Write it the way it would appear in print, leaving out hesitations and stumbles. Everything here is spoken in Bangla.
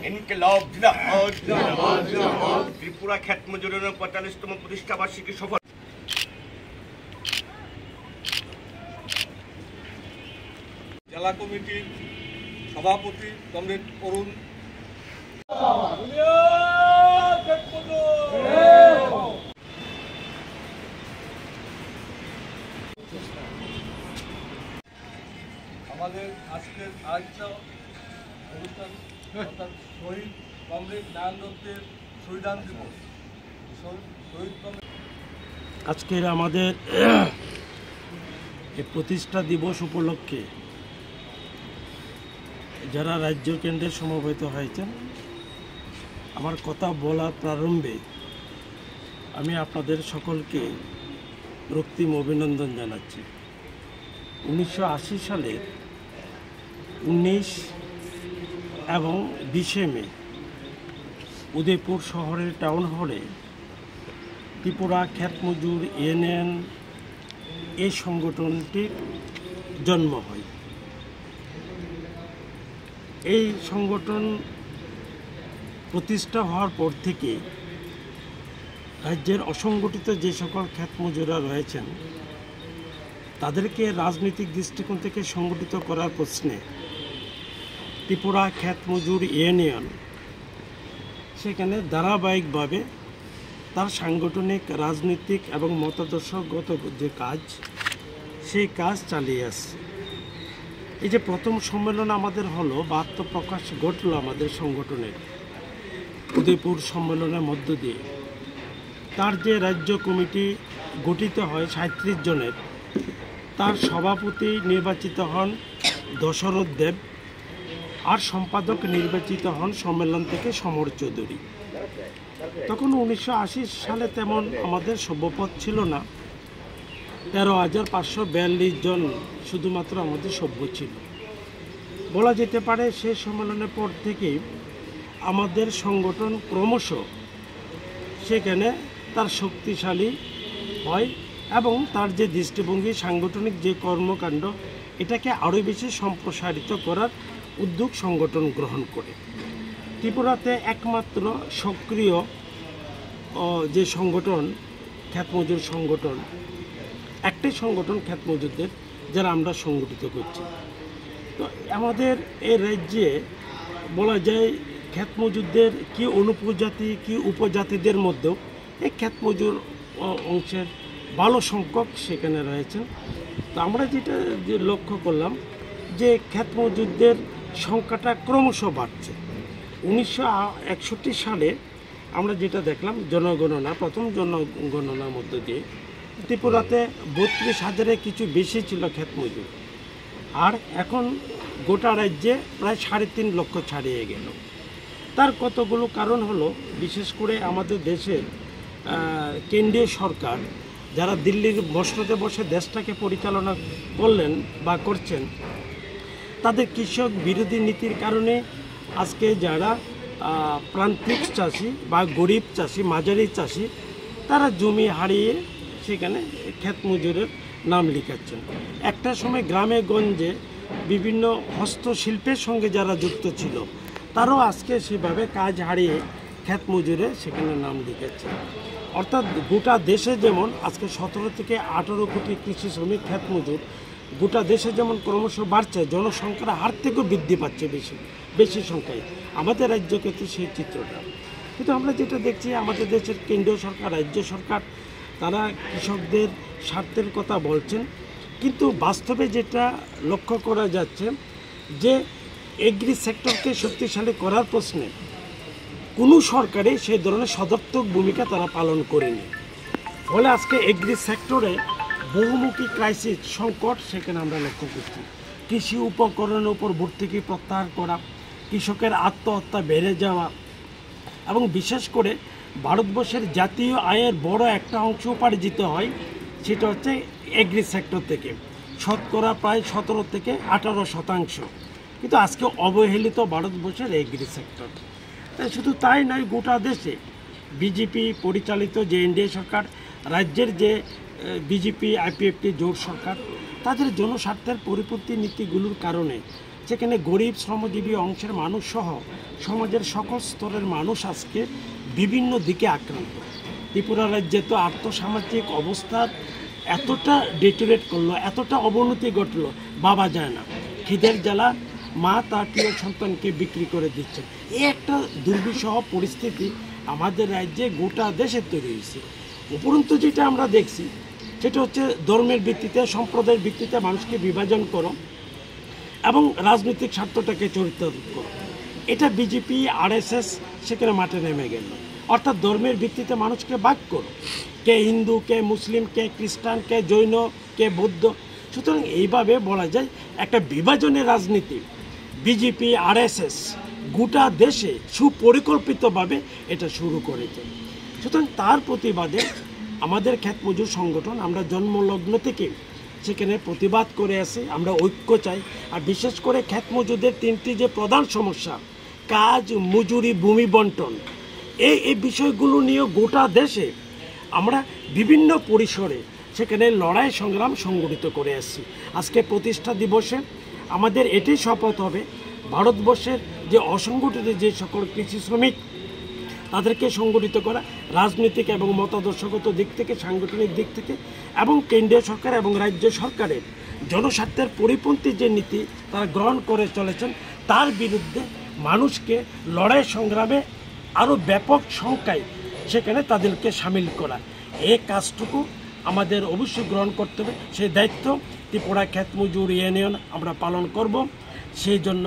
ইনকিলাব জিন্দাবাদ, ত্রিপুরা খ্যাত মজুর ইউনিয়ন ৪৫তম প্রতিষ্ঠাবার্ষিকী সফল। জেলা কমিটির সভাপতি কমরেড অরুণ, আমাদের আজকের আরেকটা অনুষ্ঠান অর্থাৎ শহীদ কমরেড নারায়ণ দত্তের শহীদান দিবস। শহীদ কমরেড আজকের আমাদের এই প্রতিষ্ঠা দিবস উপলক্ষে যারা রাজ্য কেন্দ্রে সমবেত হয়েছেন, আমার কথা বলার প্রারম্ভে আমি আপনাদের সকলকে রক্তিম অভিনন্দন জানাচ্ছি। 1980 সালের 19 এবং 20 মে উদয়পুর শহরের টাউন হলে ত্রিপুরা খ্যাত মজুর ইউনিয়ন এই সংগঠনটির জন্ম হয়। এই সংগঠন প্রতিষ্ঠা হওয়ার পর থেকে রাজ্যের অসংগঠিত যে সকল খ্যাত মজুররা রয়েছেন তাদেরকে রাজনৈতিক দৃষ্টিকোণ থেকে সংগঠিত করার প্রশ্নে ত্রিপুরা খ্যাত মজুর ইউনিয়ন সেখানে ধারাবাহিকভাবে তার সাংগঠনিক, রাজনৈতিক এবং মতাদর্শগত যে কাজ, সেই কাজ চালিয়ে আসছে। এই যে প্রথম সম্মেলন আমাদের হলো বা আত্মপ্রকাশ ঘটল আমাদের সংগঠনের উদয়পুর সম্মেলনের মধ্য দিয়ে, তার যে রাজ্য কমিটি গঠিত হয় 37 জনের, তার সভাপতি নির্বাচিত হন দশরথ দেব, আর সম্পাদক নির্বাচিত হন সম্মেলন থেকে সমর চৌধুরী। তখন 1980 সালে তেমন আমাদের সভ্যপদ ছিল না, 13,542 জন শুধুমাত্র আমাদের সভ্য ছিল। বলা যেতে পারে সেই সম্মেলনের পর থেকে আমাদের সংগঠন ক্রমশ সেখানে তার শক্তিশালী হয় এবং তার যে দৃষ্টিভঙ্গি, সাংগঠনিক যে কর্মকাণ্ড, এটাকে আরও বেশি সম্প্রসারিত করার উদ্যোগ সংগঠন গ্রহণ করে। ত্রিপুরাতে একমাত্র সক্রিয় যে সংগঠন খ্যাত মজুর সংগঠন, একটাই সংগঠন খ্যাত মজুরদের যারা আমরা সংগঠিত করছি। তো আমাদের এই রাজ্যে বলা যায় খ্যাত মজুরদের কি অনুপজাতি কি উপজাতিদের মধ্যেও এই খ্যাত মজুর অংশের ভালো সংখ্যক সেখানে রয়েছেন। তো আমরা যেটা যে লক্ষ্য করলাম যে খ্যাত মজুরদের সংখ্যাটা ক্রমশ বাড়ছে। 1961 সালে আমরা যেটা দেখলাম জনগণনা, প্রথম জনগণনার মধ্য দিয়ে ত্রিপুরাতে 32,000-এর কিছু বেশি ছিল খ্যাত মজুর, আর এখন গোটা রাজ্যে প্রায় 3.5 লক্ষ ছাড়িয়ে গেল। তার কতগুলো কারণ হলো, বিশেষ করে আমাদের দেশের কেন্দ্রীয় সরকার যারা দিল্লির মসনদে বসে দেশটাকে পরিচালনা করলেন বা করছেন, তাদের কৃষক বিরোধী নীতির কারণে আজকে যারা প্রান্তিক চাষি বা গরিব চাষি, মাঝারি চাষি, তারা জমি হারিয়ে সেখানে খ্যাত মজুরের নাম লিখাচ্ছেন। একটা সময় গ্রামে গঞ্জে বিভিন্ন হস্তশিল্পের সঙ্গে যারা যুক্ত ছিল, তারাও আজকে সেভাবে কাজ হারিয়ে খ্যাত মজুরে সেখানে নাম লিখাচ্ছে। অর্থাৎ গোটা দেশে যেমন আজকে 17 থেকে 18 কোটি কৃষি শ্রমিক খ্যাত মজুর গোটা দেশে যেমন ক্রমশ বাড়ছে, জনসংখ্যার হার থেকেও বৃদ্ধি পাচ্ছে বেশি সংখ্যায়। আমাদের রাজ্য কিন্তু সেই চিত্রটা। কিন্তু আমরা যেটা দেখছি আমাদের দেশের কেন্দ্রীয় সরকার, রাজ্য সরকার, তারা কৃষকদের স্বার্থের কথা বলছেন, কিন্তু বাস্তবে যেটা লক্ষ্য করা যাচ্ছে যে এগ্রি সেক্টরকে শক্তিশালী করার প্রশ্নে কোনো সরকারই সেই ধরনের সদর্থক ভূমিকা তারা পালন করেনি। ফলে আজকে এগ্রি সেক্টরে বহুমুখী ক্রাইসিস, সংকট সেখানে আমরা লক্ষ্য করছি। কৃষি উপকরণের উপর ভর্তুকি প্রত্যাহার করা, কৃষকের আত্মহত্যা বেড়ে যাওয়া, এবং বিশেষ করে ভারতবর্ষের জাতীয় আয়ের বড় একটা অংশ উপার্জিত হয় সেটা হচ্ছে এগ্রি সেক্টর থেকে, শতকরা প্রায় 17 থেকে 18%। কিন্তু আজকে অবহেলিত ভারতবর্ষের এগ্রি সেক্টর। শুধু তাই নয়, গোটা দেশে বিজেপি পরিচালিত যে এনডিএ সরকার, রাজ্যের যে বিজেপি আইপিএফটি জোট সরকার, তাদের জনস্বার্থের পরিপন্থী নীতিগুলোর কারণে যেখানে গরিব শ্রমজীবী অংশের মানুষ সহ সমাজের সকল স্তরের মানুষ আজকে বিভিন্ন দিকে আক্রান্ত। ত্রিপুরা রাজ্যে তো আর্থসামাজিক অবস্থা এতটা ডিটোরেট করলো, এতটা অবনতি ঘটলো, ভাবা যায় না। খিদের জ্বালা মা তার প্রিয় সন্তানকে বিক্রি করে দিচ্ছে। এই একটা দুর্বিষহ পরিস্থিতি আমাদের রাজ্যে গোটা দেশে তৈরি হয়েছে। উপরন্তু যেটা আমরা দেখছি সেটা হচ্ছে ধর্মের ভিত্তিতে, সম্প্রদায়ের ভিত্তিতে মানুষকে বিভাজন করো এবং রাজনৈতিক স্বার্থটাকে চরিতার্থ করো। এটা বিজেপি আরএসএস সেখানে মাঠে নেমে গেল। অর্থাৎ ধর্মের ভিত্তিতে মানুষকে ভাগ করো, কে হিন্দু, কে মুসলিম, কে খ্রিস্টান, কে জৈন, কে বৌদ্ধ। সুতরাং এইভাবে বলা যায় একটা বিভাজনের রাজনীতি বিজেপি আরএসএস গোটা দেশে সুপরিকল্পিতভাবে এটা শুরু করেছে। সুতরাং তার প্রতিবাদে আমাদের ক্ষেত মজুর সংগঠন আমরা জন্মলগ্ন থেকে সেখানে প্রতিবাদ করে আসি। আমরা ঐক্য চাই। আর বিশেষ করে ক্ষেত মজুরদের তিনটি যে প্রধান সমস্যা, কাজ, মজুরি, ভূমি বন্টন, এই বিষয়গুলো নিয়ে গোটা দেশে আমরা বিভিন্ন পরিসরে সেখানে লড়াই সংগ্রাম সংগঠিত করে আসছি। আজকে প্রতিষ্ঠা দিবসে আমাদের এটাই শপথ হবে, ভারতবর্ষের যে অসংগঠিত যে সকল কৃষি শ্রমিক তাদেরকে সংগঠিত করা, রাজনৈতিক এবং মতাদর্শগত দিক থেকে, সাংগঠনিক দিক থেকে, এবং কেন্দ্রীয় সরকার এবং রাজ্য সরকারের জনস্বার্থের পরিপন্থী যে নীতি তারা গ্রহণ করে চলেছেন তার বিরুদ্ধে মানুষকে লড়াই সংগ্রামে আরও ব্যাপক সংখ্যায় সেখানে তাদেরকে সামিল করা। এই কাজটুকু আমাদের অবশ্যই গ্রহণ করতে হবে। সেই দায়িত্ব ত্রিপুরা ক্ষেত মজুর ইউনিয়ন আমরা পালন করব। সেই জন্য